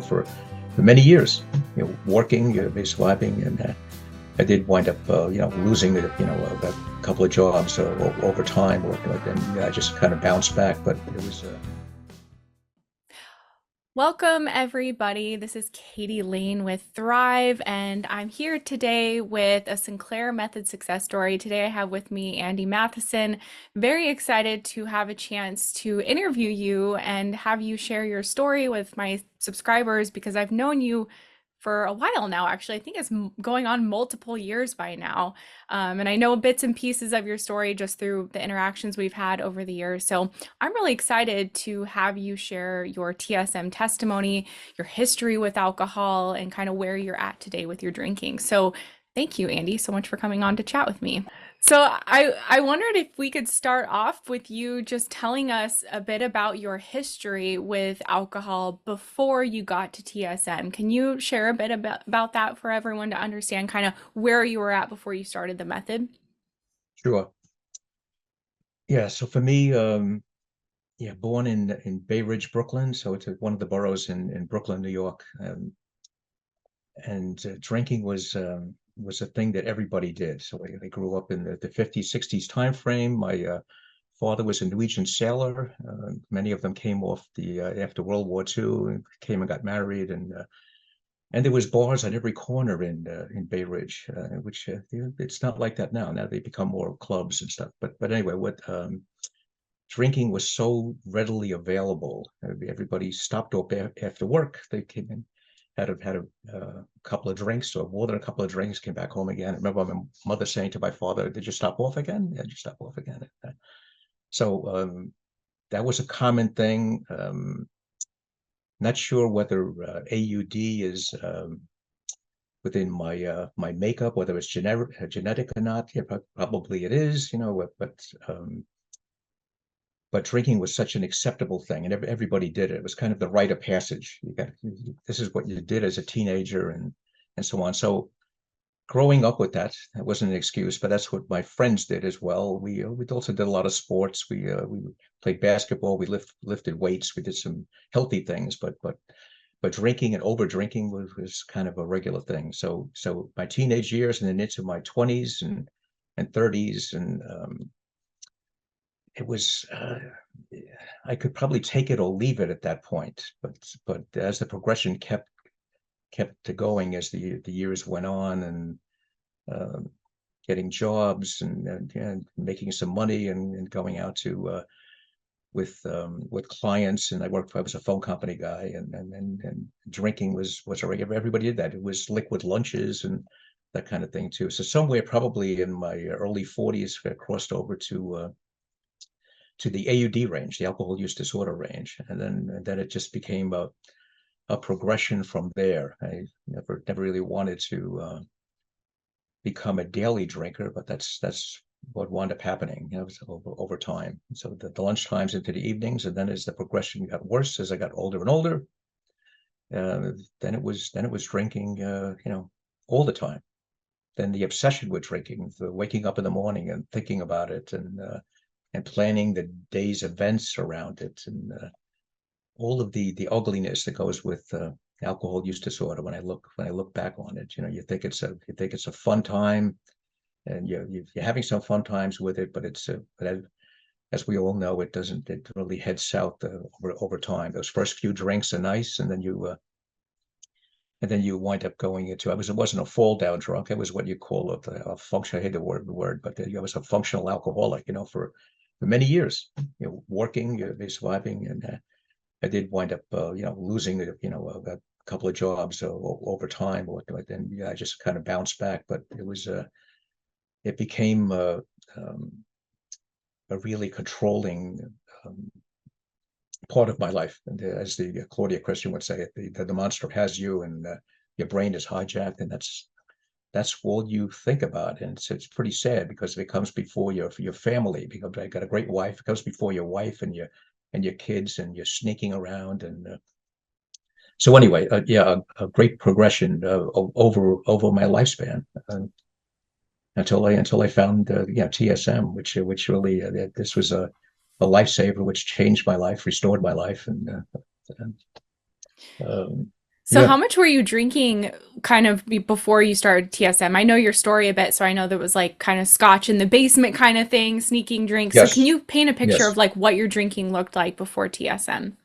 for many years, working, surviving, and I did wind up, losing, a couple of jobs over time, and I just kind of bounced back. But it was. Welcome, everybody. This is Katie Lane with Thrive, and I'm here today with a Sinclair Method success story. Today, I have with me Andy Matheson. Very excited to have a chance to interview you and have you share your story with my subscribers because I've known you for a while now. Actually, I think it's going on multiple years by now. And I know bits and pieces of your story just through the interactions we've had over the years. So I'm really excited to have you share your TSM testimony, your history with alcohol, and kind of where you're at today with your drinking. So thank you, Andy, so much for coming on to chat with me. So I wondered if we could start off with you just telling us a bit about your history with alcohol before you got to TSM. Can you share a bit about that for everyone to understand kind of where you were at before you started the method? Sure. Yeah. So for me, born in Bay Ridge, Brooklyn. So it's one of the boroughs in Brooklyn, New York. And drinking was a thing that everybody did. So I grew up in the 50s, 60s time frame. My father was a Norwegian sailor. Many of them came off the after World War II and came and got married, and there was bars at every corner in Bay Ridge, which it's not like that now. Now they become more clubs and stuff. But anyway, what drinking was so readily available. Everybody stopped up after work. They came in, had a couple of drinks or more than a couple of drinks, came back home again. I remember my mother saying to my father, "Did you stop off again? Yeah, did you stop off again?" So that was a common thing. Not sure whether AUD is within my makeup, whether it's genetic or not. Yeah, probably it is, but drinking was such an acceptable thing, and everybody did it. It was kind of the rite of passage. This is what you did as a teenager, and so on. So growing up with that wasn't an excuse, but that's what my friends did as well. We also did a lot of sports. We played basketball. We lifted weights. We did some healthy things, but drinking and over drinking was kind of a regular thing. So my teenage years and then into my 20s and 30s, and it was I could probably take it or leave it at that point. But as the progression kept going as the years went on, and getting jobs and making some money and going out to with clients, and I was a phone company guy, and drinking was a regular. Everybody did that. It was liquid lunches and that kind of thing too. So somewhere probably in my early 40s, I crossed over to the AUD range, the alcohol use disorder range, and then it just became a progression from there. I never really wanted to become a daily drinker, but that's what wound up happening, over time. So the lunch times into the evenings, and then as the progression got worse, as I got older and older, then it was drinking, all the time. Then the obsession with drinking, the waking up in the morning and thinking about it, and planning the day's events around it, and all of the ugliness that goes with alcohol use disorder. When I look back on it, you think it's a fun time, and you're having some fun times with it, but as we all know, it really heads south over time. Those first few drinks are nice, and then you wind up going into, it wasn't a fall down drunk. It was what you call a function. I hate the word, but I was a functional alcoholic, for many years, working, surviving, and I did wind up, losing, a couple of jobs over time, and I just kind of bounced back. But it became a really controlling part of my life. And as the Claudia Christian would say, the monster has you, and your brain is hijacked, and that's all you think about. And it's pretty sad, because if it comes before your family, because I got a great wife, it comes before your wife and your kids, and you're sneaking around. And so anyway, a great progression over my lifespan, until I found TSM, which really, this was a lifesaver, which changed my life, restored my life, and um, So Yeah. how much were you drinking kind of before you started TSM? I know your story a bit, so I know there was like kind of scotch in the basement kind of thing, sneaking drinks. So can Yes. you paint a picture of Yes. like what your drinking looked like before TSM?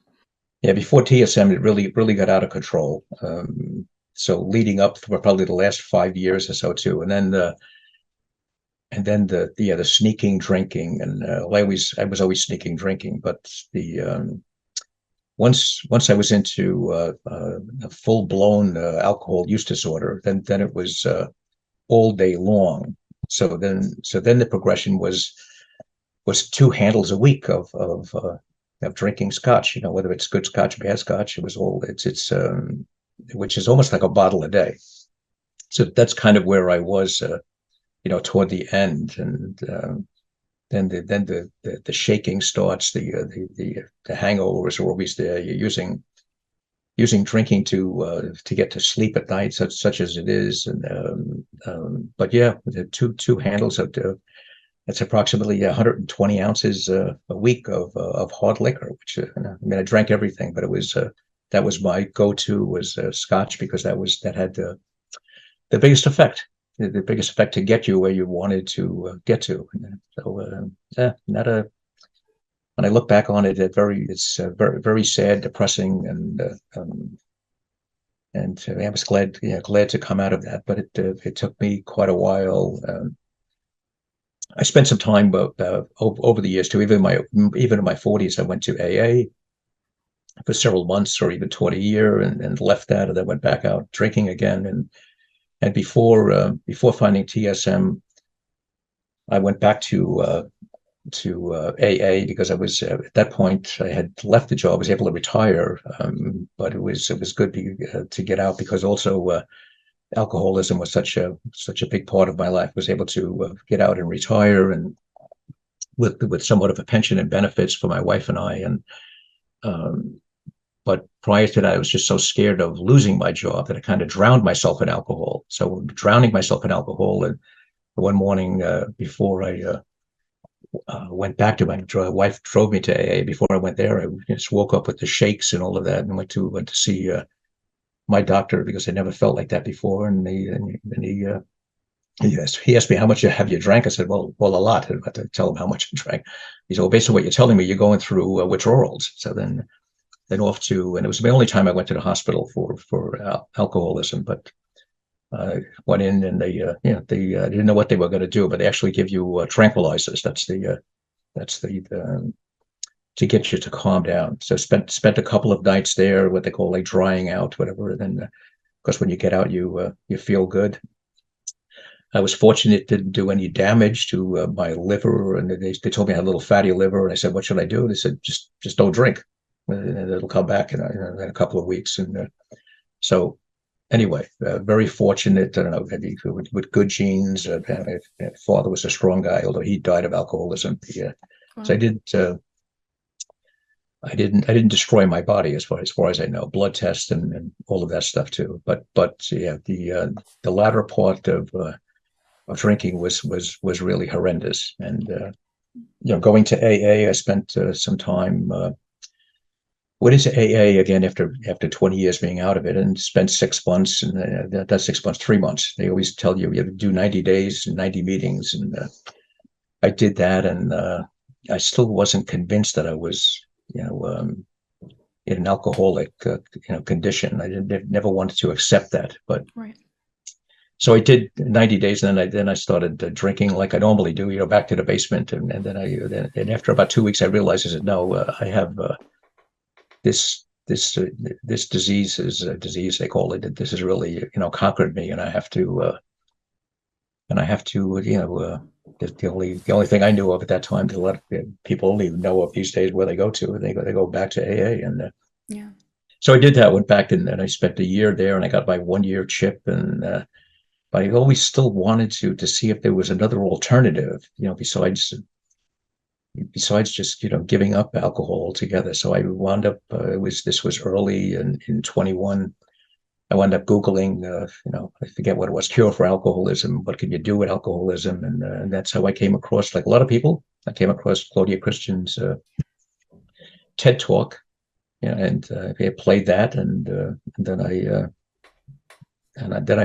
Yeah. Before TSM, it really got out of control. So leading up for probably the last 5 years or so too, and then the sneaking drinking, and I was always sneaking drinking, but the once I was into a full blown alcohol use disorder, then it was all day long. So then the progression was 2 handles a week of drinking scotch. Whether it's good scotch, bad scotch, it was all it's which is almost like a bottle a day. So that's kind of where I was, toward the end, and then the shaking starts. The hangovers are always there. You're using drinking to get to sleep at night, such as it is. And but yeah, the two handles of that's approximately 120 ounces a week of hard liquor. Which I mean, I drank everything, but it was that was my go-to was Scotch, because that had the biggest effect. The biggest effect to get you where you wanted to get to. So yeah, not a. When I look back on it, it's very very sad, depressing, and I was glad to come out of that. But it took me quite a while. I spent some time over the years too. Even in my 40s, I went to AA for several months or even toward a year, and left that, and then went back out drinking again. And before finding TSM, I went back to AA, because I was at that point I had left the job, I was able to retire, but it was good to get out, because also alcoholism was such a big part of my life. I was able to get out and retire, and with somewhat of a pension and benefits for my wife and I. And but prior to that, I was just so scared of losing my job that I kind of drowned myself in alcohol. So drowning myself in alcohol, and one morning before I went back to my wife drove me to AA. Before I went there, I just woke up with the shakes and all of that, and went to see my doctor, because I never felt like that before. And he asked me, how much have you drank? I said, well, a lot. I had to tell him how much I drank. He said, well, based on what you're telling me, you're going through withdrawals. So then off to, and it was the only time I went to the hospital for alcoholism. But went in, and they didn't know what they were going to do, but they actually give you tranquilizers. That's the to get you to calm down. So spent a couple of nights there, what they call like drying out, whatever. And then, of course, when you get out, you feel good. I was fortunate; it didn't do any damage to my liver, and they told me I had a little fatty liver. And I said, "What should I do?" And they said, "Just don't drink, and it'll come back in a couple of weeks." And so anyway, very fortunate. I don't know, with good genes. My father was a strong guy, although he died of alcoholism. So Wow. I didn't destroy my body, as far as I know. Blood tests and all of that stuff too. But yeah, the latter part of drinking was really horrendous. And going to AA, I spent some time. Went into AA again after 20 years being out of it, and spent 6 months. And that's 6 months, 3 months. They always tell you have to do 90 days, 90 meetings, and I did that, and I still wasn't convinced that I was, in an alcoholic, condition. I never wanted to accept that, but Right. so I did 90 days, and then I started drinking like I normally do, back to the basement, and then after about 2 weeks, I realized, I said, no, I have this disease is a disease, they call it. This has really, conquered me, and I have to, the only thing I knew of at that time, to let people only know of these days, where they go to. They go back to AA, and Yeah. so I did that. Went back, and I spent a year there, and I got my 1 year chip. And but I always still wanted to see if there was another alternative, besides just giving up alcohol altogether. So I wound up. This was early in 21. I wound up Googling, I forget what it was, cure for alcoholism. What can you do with alcoholism? And that's how I came across, like a lot of people, I came across Claudia Christian's TED Talk. yeah, and I played that, and then I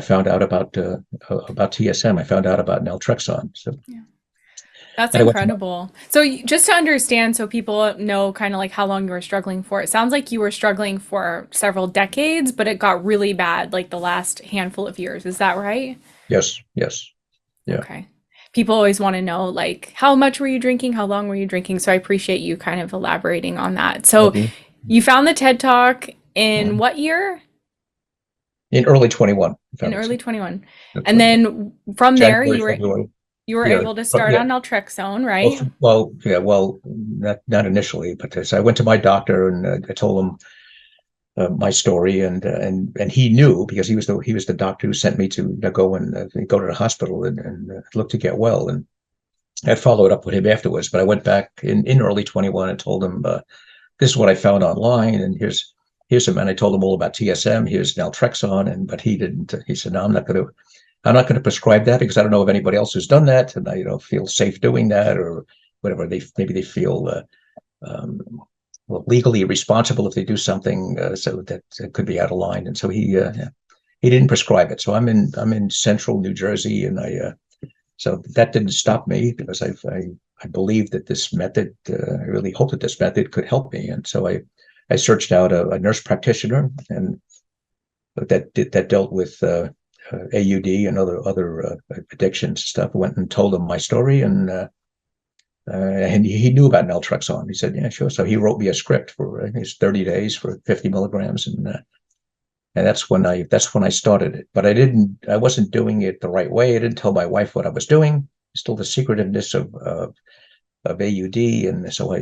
found out about TSM. I found out about naltrexone. So, Yeah. That's and I went to incredible. So just to understand, so people know kind of like how long you were struggling for, it sounds like you were struggling for several decades, but it got really bad like the last handful of years. Is that right? yes, yes, yeah. Okay. People always want to know like how much were you drinking? How long were you drinking? So I appreciate you kind of elaborating on that. So Okay. you found the TED Talk in Mhm. what year? In early 21, I In found early it. 21. And 21. then from there January, February. you were Yeah, able to but start yeah. on naltrexone, Well, right? not initially, but I went to my doctor and I told him my story, and he knew because he was the doctor who sent me to go to the hospital and look to get well, and I followed up with him afterwards. But I went back in early 21 and told him this is what I found online, and here's some, and I told him all about TSM. Here's naltrexone, and but he didn't. He said, no, I'm not going to prescribe that because I don't know of anybody else who's done that, and I don't feel safe doing that or whatever. Maybe they feel um, well, legally responsible if they do something so that it could be out of line. And so he didn't prescribe it. So I'm in central New Jersey, and I so that didn't stop me because I believe that this method. I really hope that this method could help me, and so I searched out a nurse practitioner and that dealt with AUD and other addictions stuff. I went and told him my story, and he knew about naltrexone. He said, "Yeah, sure." So he wrote me a script for I think it's 30 days for 50 milligrams, and that's when I started it. But I wasn't doing it the right way. I didn't tell my wife what I was doing. Still the secretiveness of AUD, and so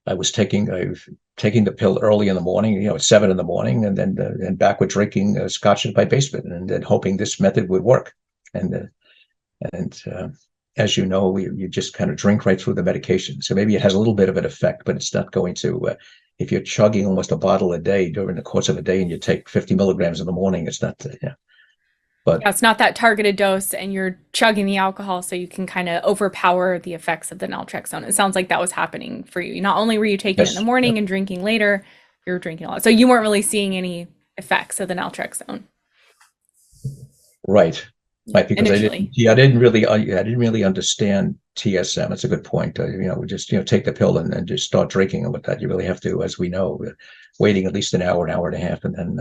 I was taking the pill early in the morning, at 7 in the morning, and backward drinking scotch in my basement, and then hoping this method would work. And as you know, you just kind of drink right through the medication. So maybe it has a little bit of an effect, but it's not going to. If you're chugging almost a bottle a day during the course of a day, and you take 50 milligrams in the morning, it's not. Yeah, but Yeah, it's not that targeted dose and you're chugging the alcohol so you can kind of overpower the effects of the naltrexone. It sounds like that was happening for you. Not only were you taking it in the yes, morning and drinking later, you were drinking a lot. So you weren't really seeing any effects of the naltrexone. right. Yeah, Right, because initially. I didn't really understand TSM. It's a good point. We just take the pill and just start drinking. And with that, you really have to, as we know, waiting at least an hour and a half, and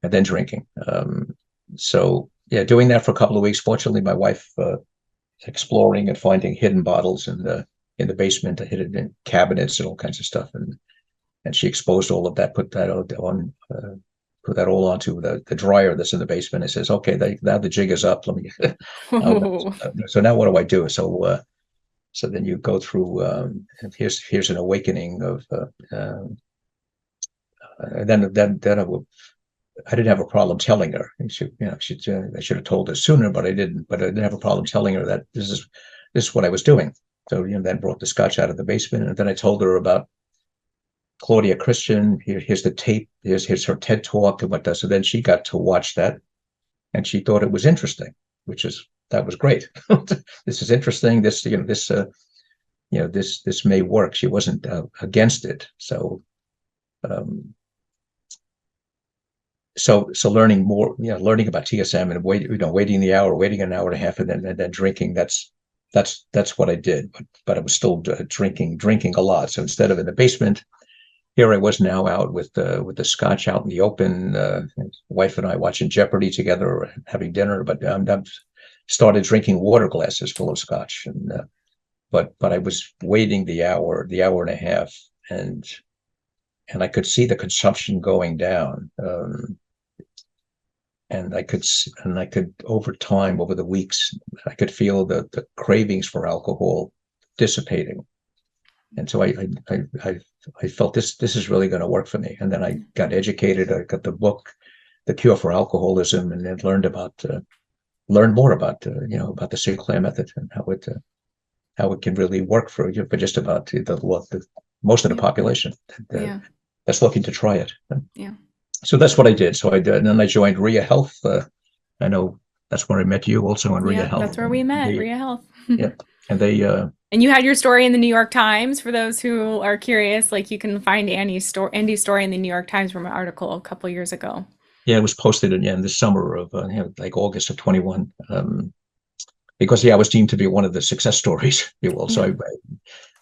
then drinking. So yeah, doing that for a couple of weeks. Fortunately, my wife exploring and finding hidden bottles in the basement, hidden in cabinets and all kinds of stuff, and she exposed all of that, put that all onto the dryer that's in the basement. It says, okay, now the jig is up. Let me. So now what do I do? So then you go through. Here's an awakening of. Then I didn't have a problem telling her. I should have told her sooner, but I didn't. But I didn't have a problem telling her that this is what I was doing. So then brought the scotch out of the basement, and then I told her about Claudia Christian. Here's the tape. Here's her TED talk and what does. So then she got to watch that, and she thought it was interesting, that was great. This is interesting. This may work. She wasn't against it. Um, so learning more, learning about TSM and waiting an hour and a half, and then drinking. That's what I did. But I was still drinking a lot. So instead of in the basement, here I was now out with the scotch out in the open. Wife and I watching Jeopardy together, or having dinner. But I started drinking water glasses full of scotch, and but I was waiting the hour and a half, and I could see the consumption going down. And I could over time, over the weeks, I could feel the cravings for alcohol dissipating. And so I felt this is really going to work for me. And then I got educated. I got the book, The Cure for Alcoholism, and then learned more about the Sinclair method and how it can really work for just about the most of the Yeah. population Yeah. that's looking to try it. Yeah. So that's what I did. So I did, and then I joined RIA Health. I know that's where I met you, also on RIA Yeah. Health. That's where we met, They, Rhea Health. yeah, and they And you had your story in the New York Times for those who are curious. Like you can find Andy's story in the New York Times from an article a couple years ago. Yeah, it was posted in the summer of like August of 21. Because I was deemed to be one of the success stories, if you will. So Yeah.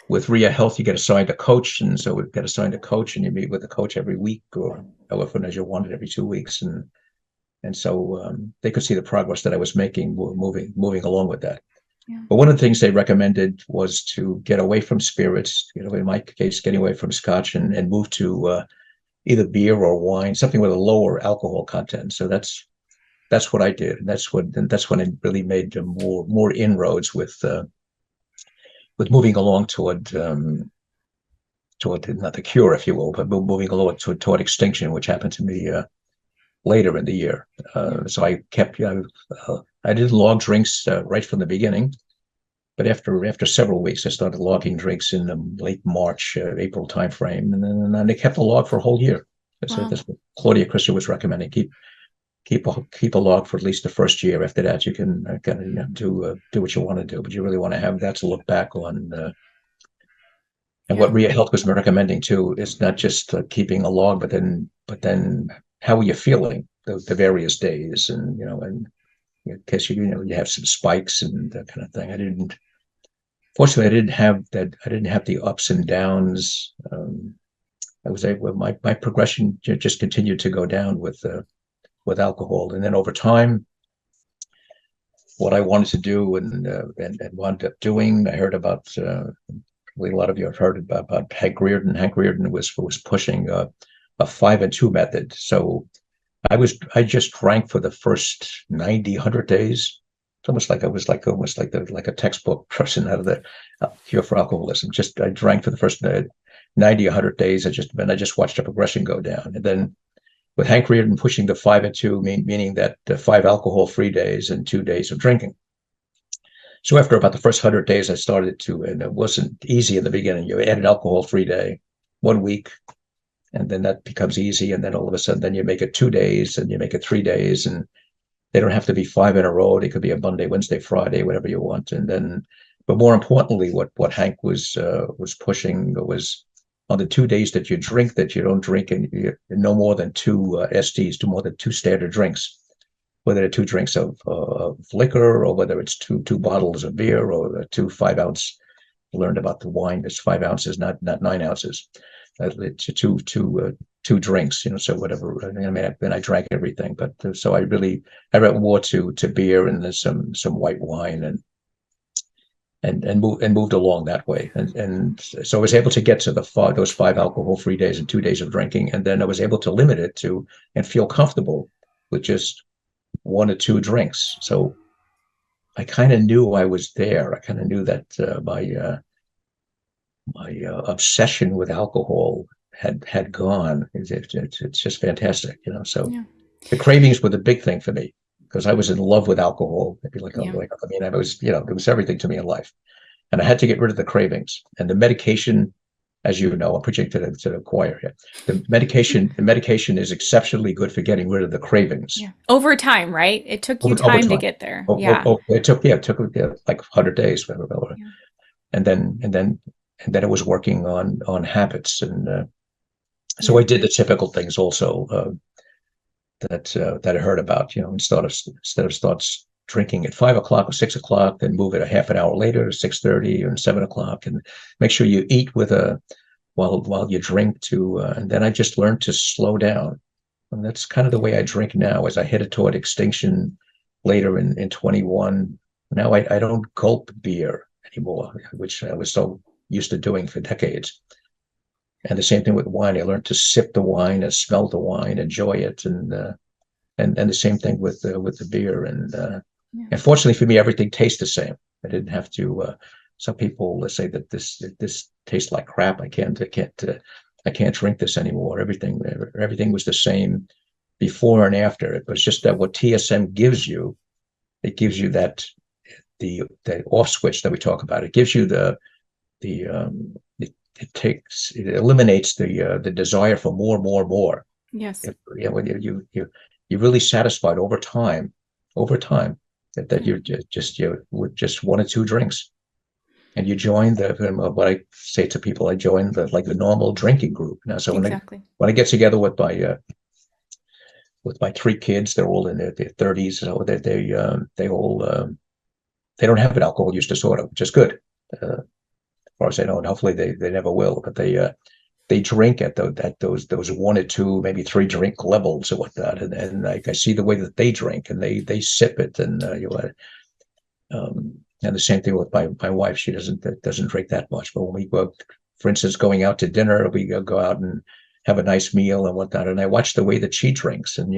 with RIA Health, you get assigned a coach, and so we've got assigned a coach, and you meet with the coach every week, or however as you want it, every 2 weeks, and so they could see the progress that I was making, moving along with that. Yeah. But one of the things they recommended was to get away from spirits. In my case, getting away from scotch and move to either beer or wine, something with a lower alcohol content. So that's what I did, and that's when it really made more inroads with moving along toward not the cure, if you will, but moving along toward extinction, which happened to me later in the year. Yeah. So I kept I did log drinks right from the beginning, but after several weeks, I started logging drinks in the late March, April timeframe, and then I kept a log for a whole year. So Wow. that's what Claudia Christie was recommending. Keep a log for at least the first year. After that, you can kind of do what you want to do, but you really want to have that to look back on. And Yeah. what RIA Health was recommending too is not just keeping a log, but then how are you feeling the various days, and in case you have some spikes and that kind of thing. Fortunately, I didn't have that. I didn't have the ups and downs. I was able. My progression just continued to go down with alcohol, and then over time, what I wanted to do and wound up doing. I heard about a lot of you have heard about Hank Reardon. Hank Reardon was pushing a 5 and 2 method. So I just drank for the first 90, 100 days. It's almost like I was like a textbook person out of the cure for alcoholism. Just I drank for the first 90, 100 days. I just watched the progression go down, and then with Hank Reardon pushing the 5 and 2, meaning that 5 alcohol-free days and 2 days of drinking. So after about the first 100 days, I started to, and it wasn't easy in the beginning. You add an alcohol-free day, 1 week, and then that becomes easy. And then all of a sudden, then you make it 2 days, and you make it 3 days, and they don't have to be 5 in a row. They could be a Monday, Wednesday, Friday, whatever you want. And then, but more importantly, what Hank was pushing was on the 2 days that you drink, that you don't drink no more than two SDs, more than two standard drinks, whether they're 2 drinks of liquor or whether it's two bottles of beer or 2 5-ounce. I learned about the wine. It's 5 ounces, not 9 ounces. It's two drinks, so whatever. I mean, then I drank everything, but so I went more to beer and then some white wine and moved along that way, and so I was able to get to those 5 alcohol-free days and 2 days of drinking, and then I was able to limit it to and feel comfortable with just 1 or 2 drinks. So I kind of knew I was there. I kind of knew that my obsession with alcohol had gone. It's just fantastic. So Yeah. the cravings were the big thing for me because I was in love with alcohol. Yeah. I mean, I was, it was everything to me in life, and I had to get rid of the cravings and the medication. As you know, I'm preaching to the choir here. The medication is exceptionally good for getting rid of the cravings Yeah. Over time, right? It took you over time to time. get there. Yeah. It took like 100 days, whatever. Yeah. And then it was working on habits, and so Yeah. I did the typical things also that I heard about. Instead of starts drinking at 5 o'clock or 6 o'clock, then move it a half an hour later to 6:30 or 7 o'clock, and make sure you eat while you drink too. And then I just learned to slow down, and that's kind of the way I drink now. As I headed toward extinction later in 21, now I don't gulp beer anymore, which I was so used to doing for decades. And the same thing with wine. I learned to sip the wine and smell the wine, enjoy it, and the same thing with the beer. Yeah. And fortunately for me, everything tastes the same. I didn't have to. Some people say that this tastes like crap. I can't drink this anymore. Everything was the same before and after. It was just that what TSM gives you, it gives you the off switch that we talk about. It gives you the it eliminates the desire for more. Yes. When you're really satisfied over time that Yeah. you with just 1 or 2 drinks. and you join what I say to people, I joined the normal drinking group now. So Exactly. when I get together with my three kids, they're all in their 30s, so they all they don't have an alcohol use disorder, which is good. As far as I know, and hopefully they never will. But they drink at those one or two, maybe three drink levels or whatnot, and I see the way that they drink, and they sip it, and and the same thing with my wife. She doesn't drink that much, but when we go, for instance, going out to dinner, we go out and have a nice meal and whatnot, and I watch the way that she drinks, and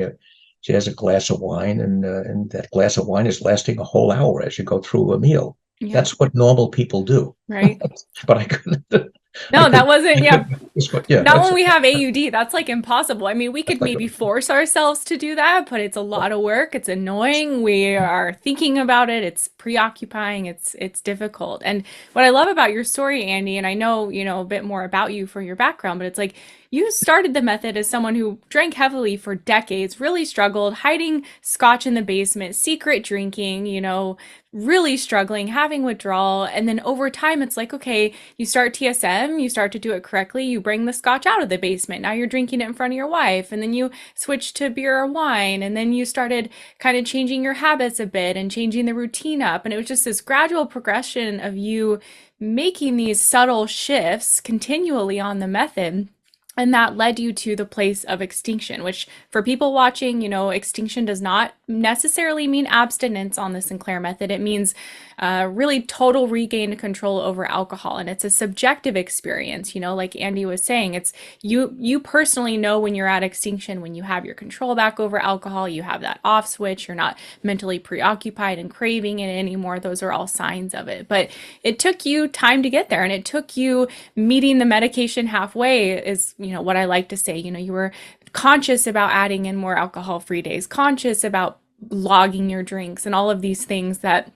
she has a glass of wine, and that glass of wine is lasting a whole hour as you go through a meal. Yeah. That's what normal people do. Right. But I couldn't. I No, that couldn't. wasn't, I yeah. couldn't. Yeah, Not when we have AUD. That's like impossible. I mean, we that's could like maybe force ourselves to do that, but it's a lot of work. It's annoying. We are thinking about it. It's preoccupying. It's difficult. And what I love about your story, Andy, and I know, a bit more about you for your background, but it's like you started the method as someone who drank heavily for decades, really struggled, hiding scotch in the basement, secret drinking, really struggling, having withdrawal. And then over time, it's like, okay, you start TSM, you start to do it correctly, you bring the scotch out of the basement. Now you're drinking it in front of your wife. And then you switch to beer or wine. And then you started kind of changing your habits a bit and changing the routine up. And it was just this gradual progression of you making these subtle shifts continually on the method. And that led you to the place of extinction, which for people watching, extinction does not necessarily mean abstinence on the Sinclair method. It means really total regained control over alcohol. And it's a subjective experience, like Andy was saying, it's you personally know when you're at extinction, when you have your control back over alcohol, you have that off switch, you're not mentally preoccupied and craving it anymore. Those are all signs of it. But it took you time to get there, and it took you meeting the medication halfway is, what I like to say. You were conscious about adding in more alcohol-free days, conscious about logging your drinks and all of these things that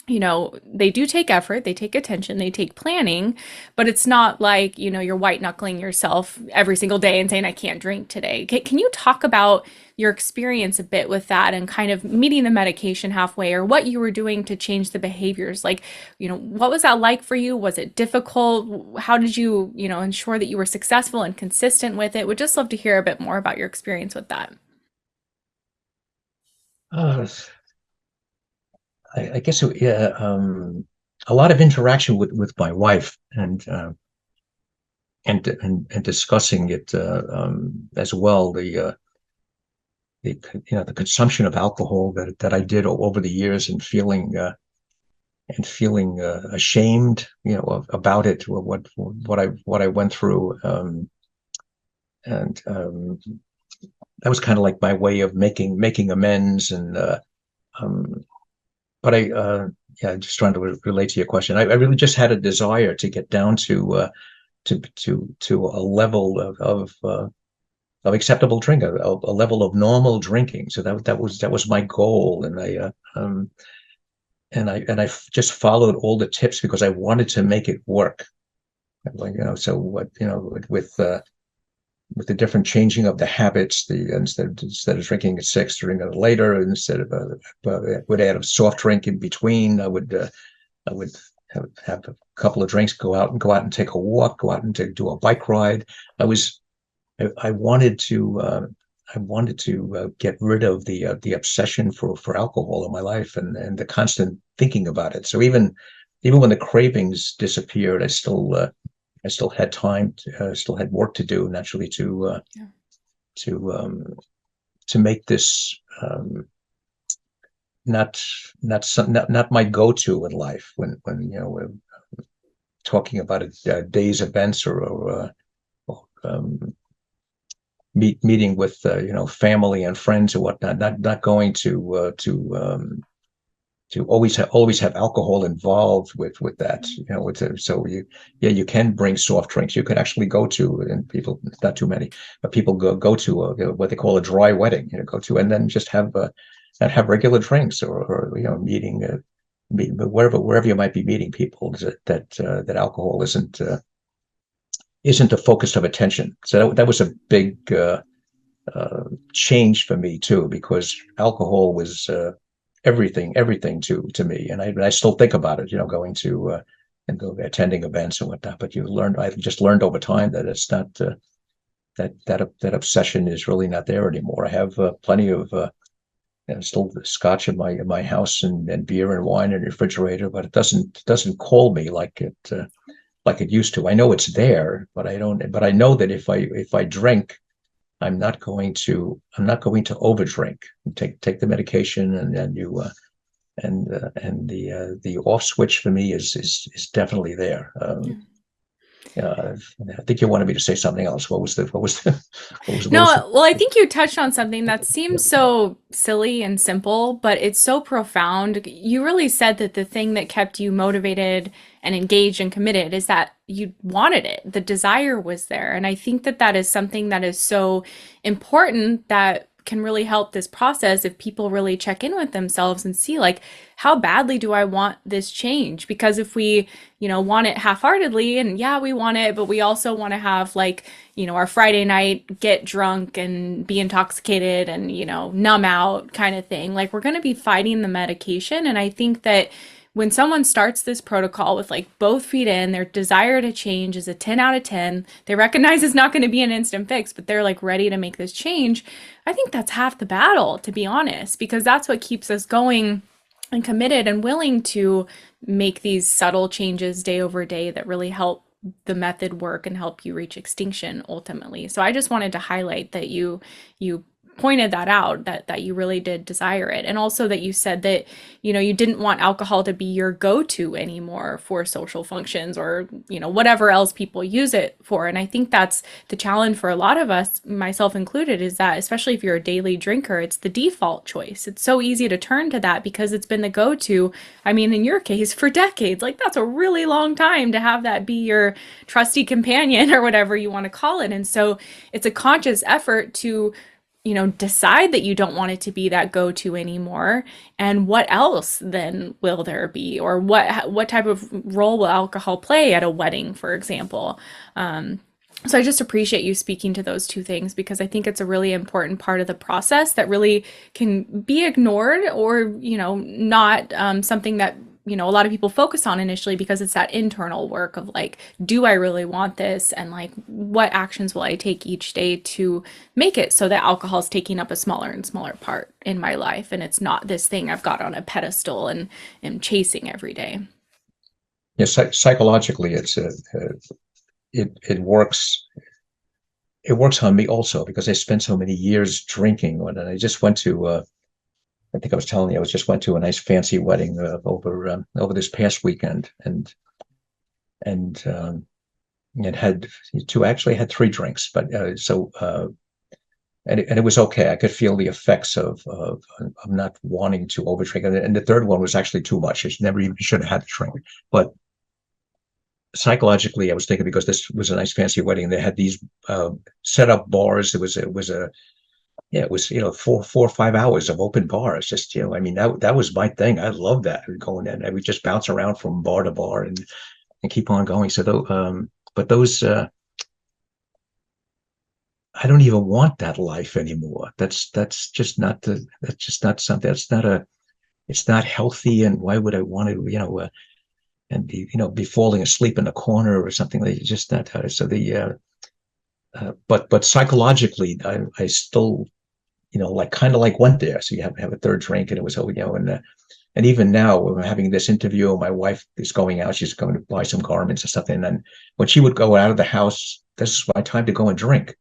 they do take effort, they take attention, they take planning, but it's not like, you're white knuckling yourself every single day and saying, I can't drink today. Can you talk about your experience a bit with that and kind of meeting the medication halfway, or what you were doing to change the behaviors? Like, what was that like for you? Was it difficult? How did you, ensure that you were successful and consistent with it? Would just love to hear a bit more about your experience with that. uh, I guess yeah, a lot of interaction with my wife, and discussing it as well. The consumption of alcohol that I did over the years, and feeling ashamed, about it, what I went through, and that was kind of like my way of making amends. And but yeah, just trying to relate to your question. I really just had a desire to get down to a level of acceptable drink, a level of normal drinking. So that was my goal, and I just followed all the tips because I wanted to make it work. Like, so what, with the different changing of the habits, instead of drinking at 6, drinking it later, instead of would add a soft drink in between. I would have a couple of drinks, go out and take a walk, go out and do a bike ride. I wanted to get rid of the obsession for alcohol in my life, and the constant thinking about it. So even when the cravings disappeared, I still had time, still had work to do, naturally, Yeah. to make this not my go-to in life when we're talking about a day's events, or meeting with family and friends or whatnot. Not going to always have alcohol involved with that. So you can bring soft drinks. You could actually go to, and people, not too many, but people go to what they call a dry wedding. Go to, and then just have regular drinks, or meeting. Wherever you might be meeting people, that alcohol isn't the focus of attention. So that was a big change for me too, because alcohol was everything to me, and I still think about it. Going to and go attending events and whatnot. But I've just learned over time that it's not that obsession is really not there anymore. I have plenty of still scotch in my house and beer and wine in the refrigerator, but it doesn't call me like it used to. I know it's there, but I don't. But I know that if I drink, I'm not going to overdrink. Take the medication, and then you and the off switch for me is definitely there. Yeah. I think you wanted me to say something else. What was No, well, I think you touched on something that yeah, seems so silly and simple, but it's so profound. You really said that the thing that kept you motivated and engaged and committed is that you wanted it. The desire was there. And I think that that is something that is so important that can really help this process if people really check in with themselves and see like how badly do I want this change? Because if we, want it half-heartedly and yeah, we want it, but we also want to have like, our Friday night, get drunk and be intoxicated and, numb out kind of thing. Like we're going to be fighting the medication. And I think that when someone starts this protocol with like both feet in, their desire to change is a 10 out of 10. They recognize it's not going to be an instant fix, but they're like ready to make this change. I think that's half the battle, to be honest, because that's what keeps us going and committed and willing to make these subtle changes day over day that really help the method work and help you reach extinction ultimately. So I just wanted to highlight that you pointed that out, that you really did desire it, and also that you said that you didn't want alcohol to be your go-to anymore for social functions or whatever else people use it for. And I think that's the challenge for a lot of us, myself included, is that especially if you're a daily drinker, it's the default choice. It's so easy to turn to that because it's been the go-to. I mean, in your case, for decades. Like that's a really long time to have that be your trusty companion or whatever you want to call it. And so it's a conscious effort to decide that you don't want it to be that go-to anymore. And what else then will there be? Or what type of role will alcohol play at a wedding, for example? So I just appreciate you speaking to those two things because I think it's a really important part of the process that really can be ignored or, not something that a lot of people focus on initially because it's that internal work of like, do I really want this? And like, what actions will I take each day to make it so that alcohol is taking up a smaller and smaller part in my life? And it's not this thing I've got on a pedestal and am chasing every day. yeah. Psychologically, it works. It works on me also because I spent so many years drinking. And I just went to I think I was telling you, I just went to a nice fancy wedding over this past weekend, and it had actually had three drinks, but and it was okay. I could feel the effects of not wanting to overdrink, and the third one was actually too much. I never even should have had to drink, but psychologically, I was thinking because this was a nice fancy wedding, they had these set up bars. It was yeah, it was 4 or 5 hours of open bars. Just I mean that was my thing. I loved that going in. I would just bounce around from bar to bar and keep on going. So but those I don't even want that life anymore. That's just not something. It's not healthy. And why would I want to and be falling asleep in a corner or something like just that. So but psychologically, I still like kind of like went there. So you have a third drink, and it was and even now when we're having this interview, my wife is going out. She's going to buy some garments or something, and then when she would go out of the house, this is my time to go and drink.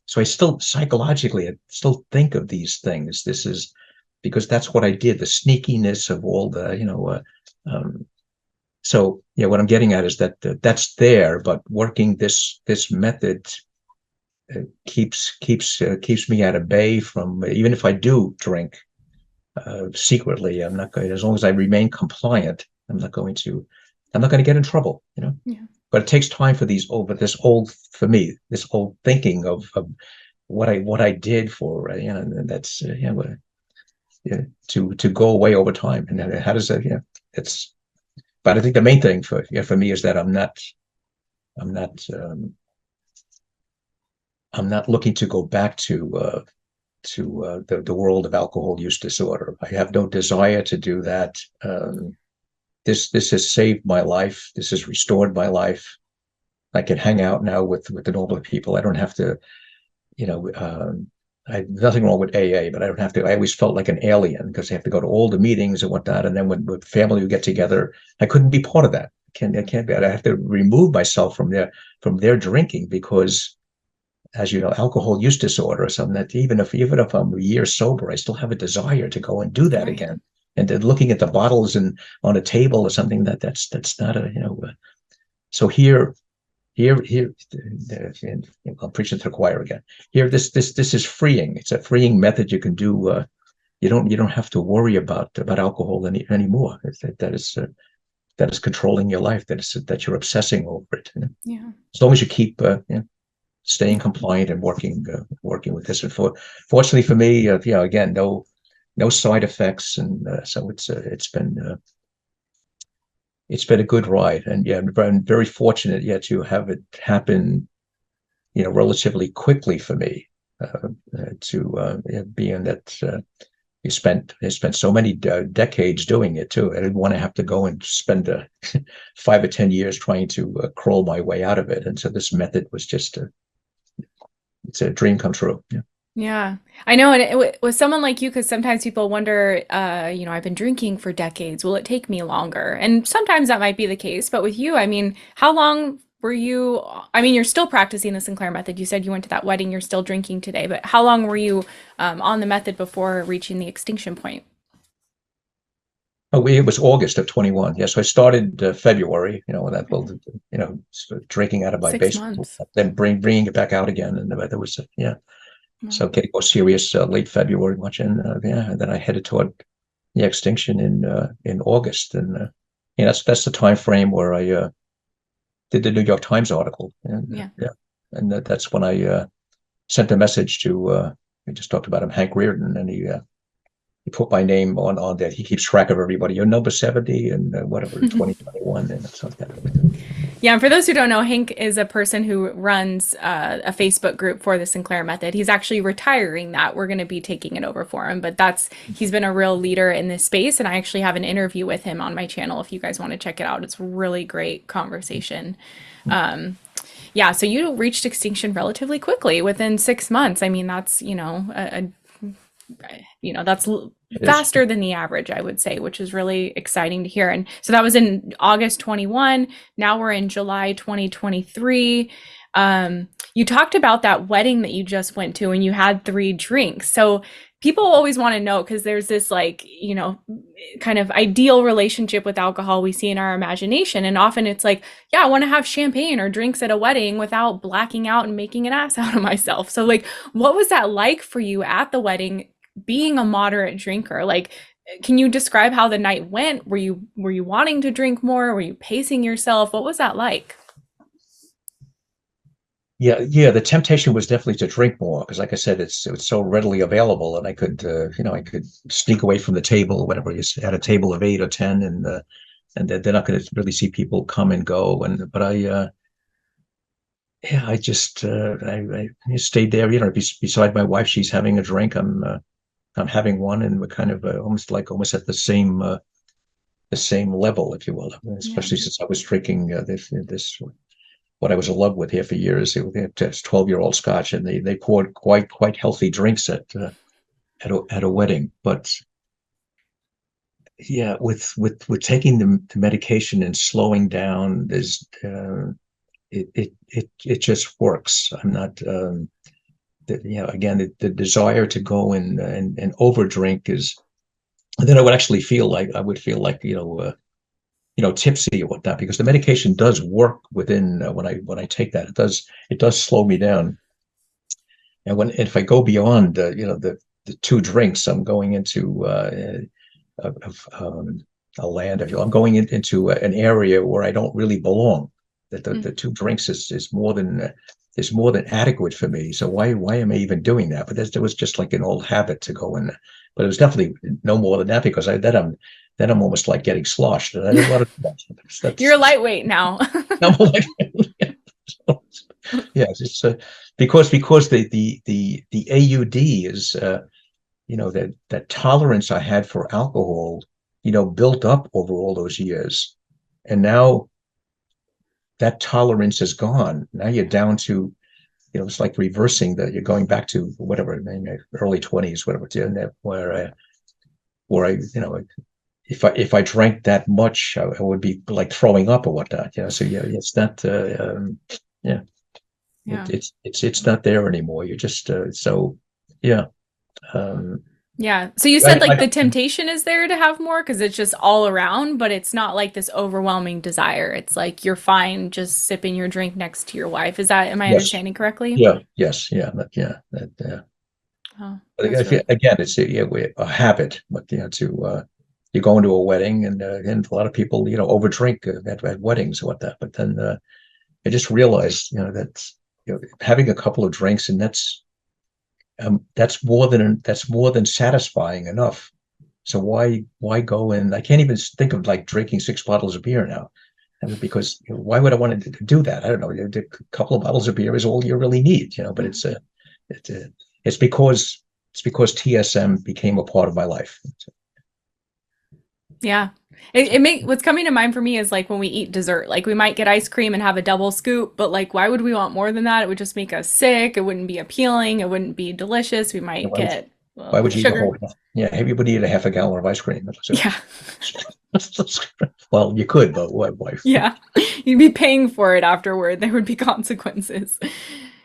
So I still psychologically, I still think of these things. This is because that's what I did. The sneakiness of all the so yeah, what I'm getting at is that that's there, but working this method keeps me at a bay from even if I do drink secretly. I'm not going as long as I remain compliant. I'm not going to get in trouble. Yeah. But it takes time for this old for me this old thinking of what I did for and that's to go away over time. And how does that it's but I think the main thing for me is that I'm not I'm not looking to go back to the world of alcohol use disorder. I have no desire to do that. this has saved my life. This has restored my life. I can hang out now with the normal people. I don't have to, you know, I have nothing wrong with AA, but I don't have to. I always felt like an alien because I have to go to all the meetings and whatnot. And then when with family would get together, I couldn't be part of that. I can't be. I have to remove myself from their drinking because, as you know, alcohol use disorder or something that even if I'm a year sober, I still have a desire to go and do that Right. again. And then looking at the bottles and on a table or something that's not a, you know. So here, and I'm preaching to the choir again. Here, this is freeing. It's a freeing method you can do. You don't have to worry about alcohol anymore. That is controlling your life. That you're obsessing over it. You know? Yeah. As long as you keep staying compliant and working with this. And fortunately for me, again, no side effects, and so it's been a good ride. And yeah, I'm very fortunate yet to have it happen, relatively quickly for me. Being that you spent so many decades doing it too. I didn't want to have to go and spend 5 or 10 years trying to crawl my way out of it. And so this method was just it's a dream come true. Yeah. Yeah, I know. And with someone like you, because sometimes people wonder, I've been drinking for decades. Will it take me longer? And sometimes that might be the case. But with you, I mean, how long were you? I mean, you're still practicing the Sinclair method. You said you went to that wedding, you're still drinking today. But how long were you on the method before reaching the extinction point? Oh, it was August of 21. Yes, so I started February. When that Okay. drinking out of my basement, 6 months. then bringing it back out again, and there was yeah. Wow. So getting more serious late February, much, and and then I headed toward the extinction in August, and that's the time frame where I did the New York Times article, and Yeah. and that's when I sent a message to we just talked about him, Hank Reardon, and he put my name on that. He keeps track of everybody. You're number 70 and whatever 2021 and something like that. Yeah, and for those who don't know, Hank is a person who runs a Facebook group for the Sinclair Method. He's actually retiring that. We're going to be taking it over for him, but he's been a real leader in this space, and I actually have an interview with him on my channel if you guys want to check it out. It's a really great conversation. Yeah, so you reached extinction relatively quickly within 6 months. I mean, that's, that's faster than the average, I would say, which is really exciting to hear. And so that was in August 21. Now we're in July 2023. You talked about that wedding that you just went to and you had 3 drinks. So people always want to know, because there's this kind of ideal relationship with alcohol we see in our imagination. And often it's like, yeah, I want to have champagne or drinks at a wedding without blacking out and making an ass out of myself. So what was that like for you at the wedding, being a moderate drinker? Can you describe how the night went? Were you wanting to drink more? Were you pacing yourself? What was that like? Yeah. The temptation was definitely to drink more because, like I said, it's so readily available, and I could, I could sneak away from the table, whatever. You had a table of 8 or 10, and they're not going to really see people come and go. But I just, I stayed there, beside my wife. She's having a drink. I'm having one, and we're kind of almost at the same level, if you will. Yeah. Especially since I was drinking this what I was in love with here for years. It's 12-year-old Scotch, and they poured quite healthy drinks at a wedding. But yeah, with taking the medication and slowing down, there's it just works. I'm not. Again, the desire to go and over drink is, and then I would actually feel like tipsy or whatnot, because the medication does work within when I take that. It does slow me down. And if I go beyond the 2 drinks, I'm going into a land. I'm going into an area where I don't really belong. That the 2 drinks is more than adequate for me. So why am I even doing that? But there was just like an old habit to go in. But it was definitely no more than that, because then I'm almost like getting sloshed. And I didn't want to. You're a lightweight now. I'm like, yes, it's because the AUD is that tolerance I had for alcohol built up over all those years. And now that tolerance is gone. Now you're down to, it's like reversing that. You're going back to whatever, in the early 20s, whatever, where I, if I drank that much, I would be like throwing up or whatnot. So yeah, it's not, yeah, Yeah. it's not there anymore. You're just, so yeah. Yeah. So you said like the temptation is there to have more because it's just all around, but it's not like this overwhelming desire. It's like you're fine just sipping your drink next to your wife. Am I Yes. understanding correctly? Yeah. Yes. Yeah. Oh, But that's really again, it's a habit. But you go into a wedding, and a lot of people overdrink at weddings or whatnot. But then I just realized that having a couple of drinks, and that's more than satisfying enough. So why go in? I can't even think of like drinking 6 bottles of beer now. Because why would I want to do that? I don't know. A couple of bottles of beer is all you really need, but it's it's because TSM became a part of my life. Yeah. What's coming to mind for me is like when we eat dessert, like we might get ice cream and have a double scoop, but like why would we want more than that? It would just make us sick. It wouldn't be appealing. It wouldn't be delicious. We might get Why would you eat a sugar. whole? Yeah, everybody eat a half a gallon of ice cream. Yeah. Well, you could, but what wife? Yeah. You'd be paying for it afterward. There would be consequences.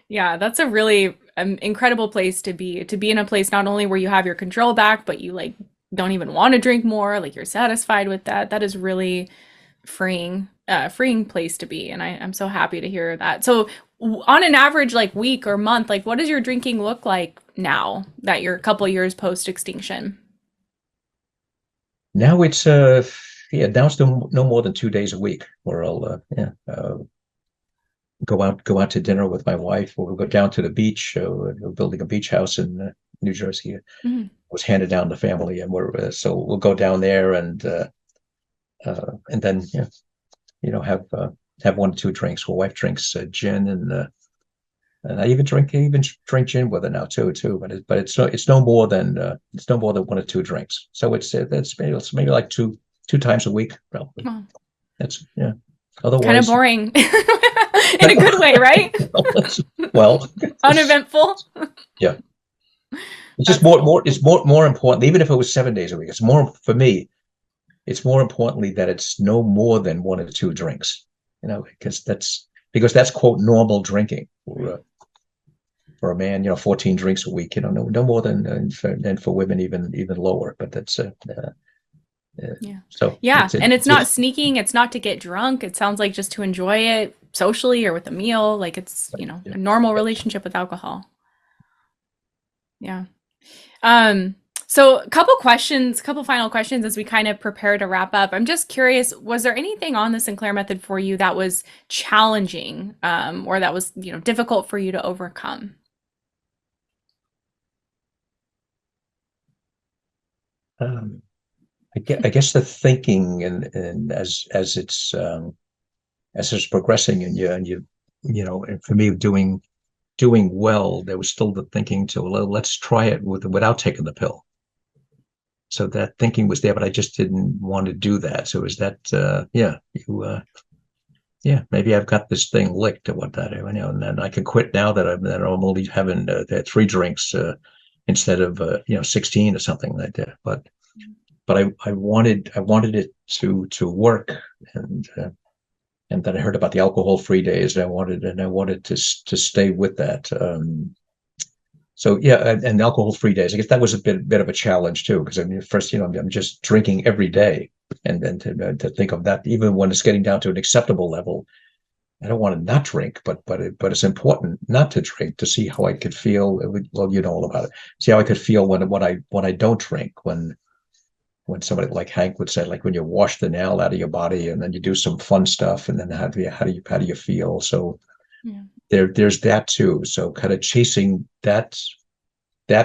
Yeah, that's a really incredible place to be in a place not only where you have your control back, but you like don't even want to drink more, like you're satisfied with that. That is really freeing place to be. And I'm so happy to hear that. So on an average like week or month, like what does your drinking look like now that you're a couple years post extinction? Now it's now it's no more than 2 days a week where I'll go out to dinner with my wife, or we'll go down to the beach. We're building a beach house in New Jersey. It Mhm. was handed down to the family, and so we'll go down there and then have 1 or 2 drinks. My wife drinks gin, and I even drink gin with her now too. But it's no more than 1 or 2 drinks. So it's maybe like two times a week, probably. Oh, That's yeah. kind of Otherwise, boring in a good way, right? well, Uneventful. yeah. It's just That's cool. it's more important. Even if it was 7 days a week, it's more for me. It's more importantly that it's no more than 1 or 2 drinks. Because that's quote normal drinking for a man. 14 drinks a week. No more than, and for women even lower. But that's Yeah. so Yeah. And it's not it's sneaking. It's not to get drunk. It sounds like just to enjoy it socially or with a meal. Like it's, yeah. a normal relationship with alcohol. Yeah. Um, so a couple final questions as we kind of prepare to wrap up. I'm just curious, was there anything on the Sinclair method for you that was challenging, or that was, difficult for you to overcome? Um, I guess the thinking and as it's progressing, and for me doing well, there was still the thinking to, well, let's try it without taking the pill. So that thinking was there, but I just didn't want to do that. So is that maybe I've got this thing licked or whatnot, and then I can quit now that I'm only having 3 drinks instead of 16 or something like that. But I wanted it to work, and then I heard about the alcohol-free days, and I wanted to stay with that. So yeah, and alcohol-free days. I guess that was a bit of a challenge too, because I mean, first, I'm just drinking every day, and then to think of that, even when it's getting down to an acceptable level, I don't want to not drink, but it's important not to drink to see how I could feel. Well, you know all about it. See how I could feel when I don't drink, when somebody like Hank would say, like when you wash the nail out of your body and then you do some fun stuff, and then how do you feel? So Yeah. there's that too. So kind of chasing that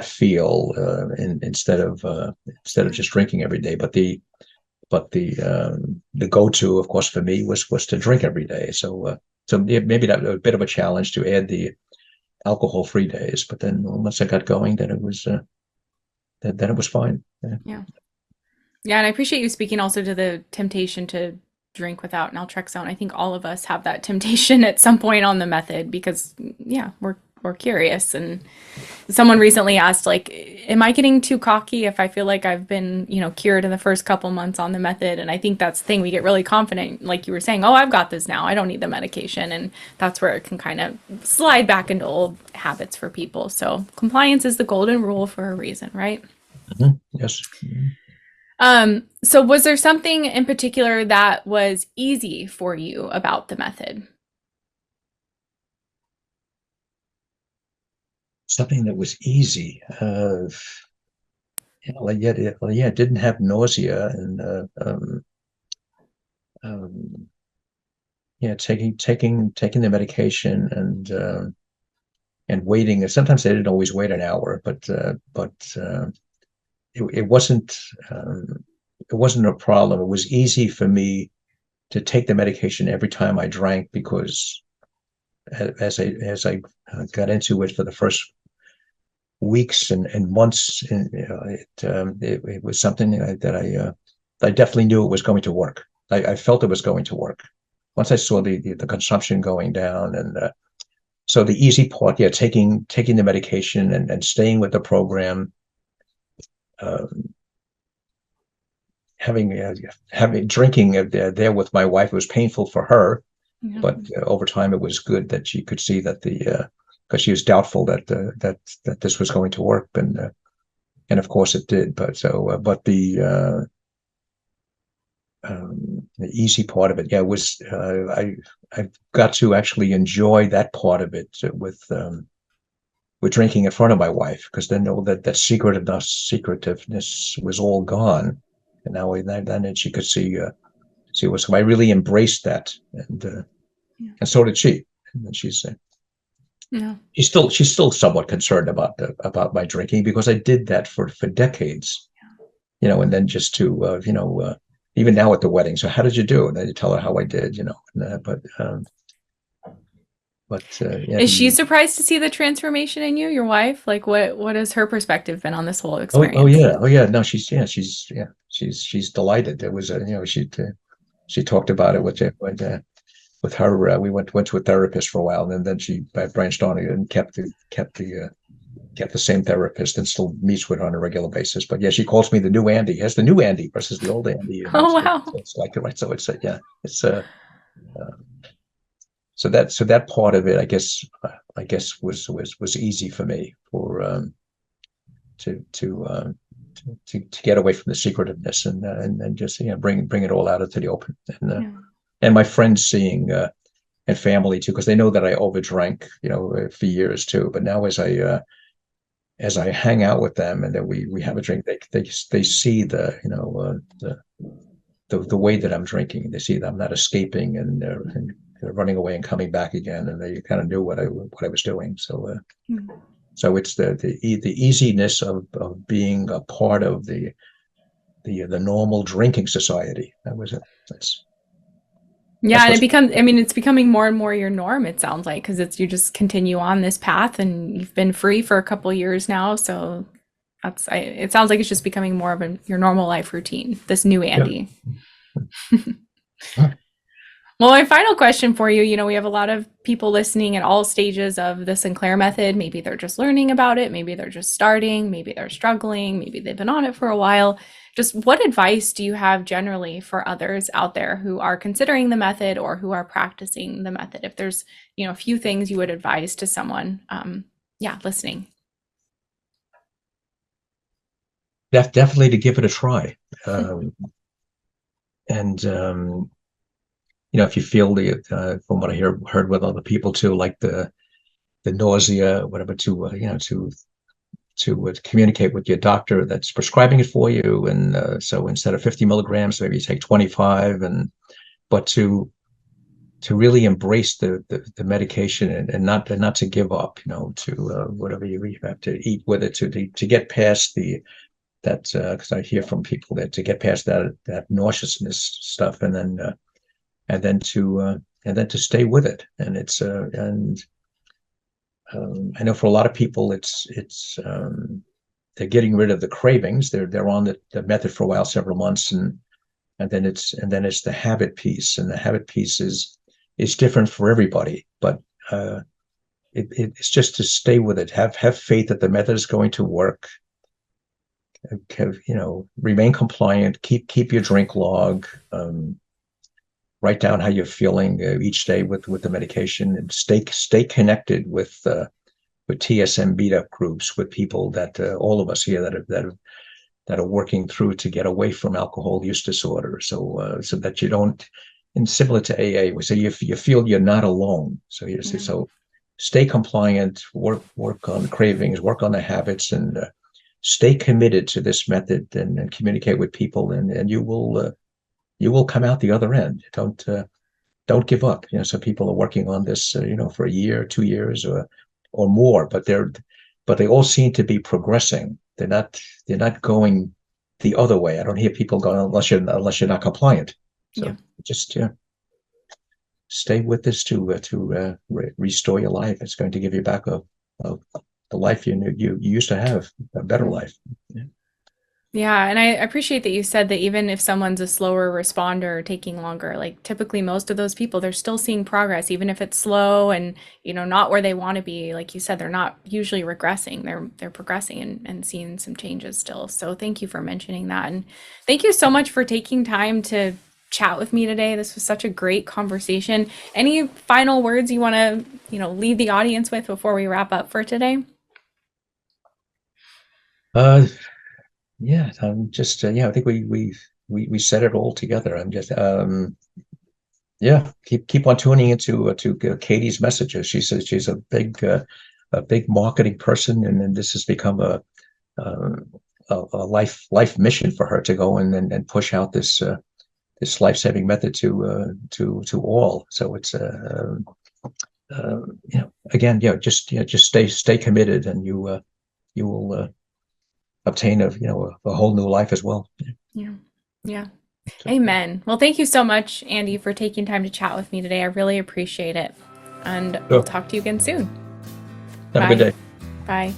feel, instead of just drinking every day. But the go-to, of course, for me was to drink every day. So maybe that was a bit of a challenge to add the alcohol-free days. But then once I got going, then it was fine. Yeah. Yeah. Yeah, and I appreciate you speaking also to the temptation to drink without naltrexone. I think all of us have that temptation at some point on the method because, yeah, we're curious. And someone recently asked, like, am I getting too cocky if I feel like I've been, cured in the first couple months on the method? And I think that's the thing. We get really confident, like you were saying, oh, I've got this now. I don't need the medication. And that's where it can kind of slide back into old habits for people. So compliance is the golden rule for a reason, right? Yes. So was there something in particular that was easy for you about the method? Something that was easy. Yeah, it didn't have nausea, and um, yeah, taking the medication and waiting. Sometimes they didn't always wait an hour, but it wasn't it wasn't a problem. It was easy for me to take the medication every time I drank because as I got into it for the first weeks and months, and it was something I definitely knew it was going to work. I felt it was going to work once I saw the consumption going down, and so the easy part, yeah, taking the medication and staying with the program, um, having drinking there with my wife. It was painful for her, Yeah. but over time it was good that she could see that because she was doubtful that this was going to work, and of course it did. But the easy part of it, yeah, was I got to actually enjoy that part of it with drinking in front of my wife, because then all that secretiveness was all gone, and now then she could see what. So I really embraced that, Yeah. and so did she. And Yeah. she's still somewhat concerned about my drinking, because I did that for decades, and then just to even now at the wedding. So how did you do? And then you tell her how I did, yeah, Is she surprised to see the transformation in you, your wife? Like what has her perspective been on this whole oh experience? yeah, oh yeah, no, she's delighted. There was she talked about it with her. We went to a therapist for a while, and then she branched on it and kept the same therapist and still meets with her on a regular basis. But yeah, she calls me the new Andy. As the new Andy versus the old Andy, and Oh wow. it's like right. So it's yeah, it's uh so that part of it, I guess was easy for me for to to um to get away from the secretiveness, and just bring it all out into the open, Yeah. and my friends seeing and family too, because they know that I overdrank for years too. But now as I hang out with them, and then we have a drink, they see the way that I'm drinking. They see that I'm not escaping, and they're running away and coming back again, and they kind of knew what I was doing. So it's the easiness of being a part of the normal drinking society. That was it. Yeah, That's and it what's becomes, I mean, it's becoming more and more your norm, it sounds like, because it's you just continue on this path and you've been free for a couple years now. So it sounds like it's just becoming more of your normal life routine, this new yeah. Andy. Well, my final question for you, we have a lot of people listening at all stages of the Sinclair method. Maybe they're just learning about it, maybe they're just starting, maybe they're struggling, maybe they've been on it for a while. Just what advice do you have generally for others out there who are considering the method or who are practicing the method? If there's, a few things you would advise to someone, yeah, listening. Definitely to give it a try, and if you feel from what I heard with other people too, like the nausea, whatever, to communicate with your doctor that's prescribing it for you, and so instead of 50 milligrams, maybe you take 25, but to really embrace the medication, and not to give up, to whatever you have to eat with it, to get past that, because I hear from people that to get past that nauseousness stuff, and then to stay with it. And it's and I know for a lot of people, it's they're getting rid of the cravings. They're on the method for a while, several months, and then it's the habit piece, and the habit piece is different for everybody. But it's just to stay with it. Have faith that the method is going to work. Remain compliant. Keep your drink log. Write down how you're feeling each day with the medication, and stay connected with TSM meetup groups, with people that all of us here that are working through to get away from alcohol use disorder, so that you don't. And similar to AA, we say you feel you're not alone. So so stay compliant, work on cravings, work on the habits, and stay committed to this method, and communicate with people, and you will come out the other end. Don't give up. Some people are working on this, for a year, 2 years, or more, but they all seem to be progressing. They're not going the other way. I don't hear people going unless you're not compliant. So just stay with this to restore your life. It's going to give you back the life you used to have, a better life. Yeah, and I appreciate that you said that even if someone's a slower responder, taking longer, like typically most of those people, they're still seeing progress, even if it's slow and, not where they want to be. Like you said, they're not usually regressing. They're progressing and seeing some changes still. So thank you for mentioning that. And thank you so much for taking time to chat with me today. This was such a great conversation. Any final words you want to, leave the audience with before we wrap up for today? Yeah, I'm just I think we said it all together. I'm just keep on tuning into to Katie's messages. She says she's a big marketing person, and then this has become a life mission for her to go and push out this life-saving method to all. So it's again, just stay committed, and you will obtain a whole new life as well. Yeah. Amen. Well, thank you so much, Andy, for taking time to chat with me today. I really appreciate it. And we'll talk to you again soon. Have a good day. Bye.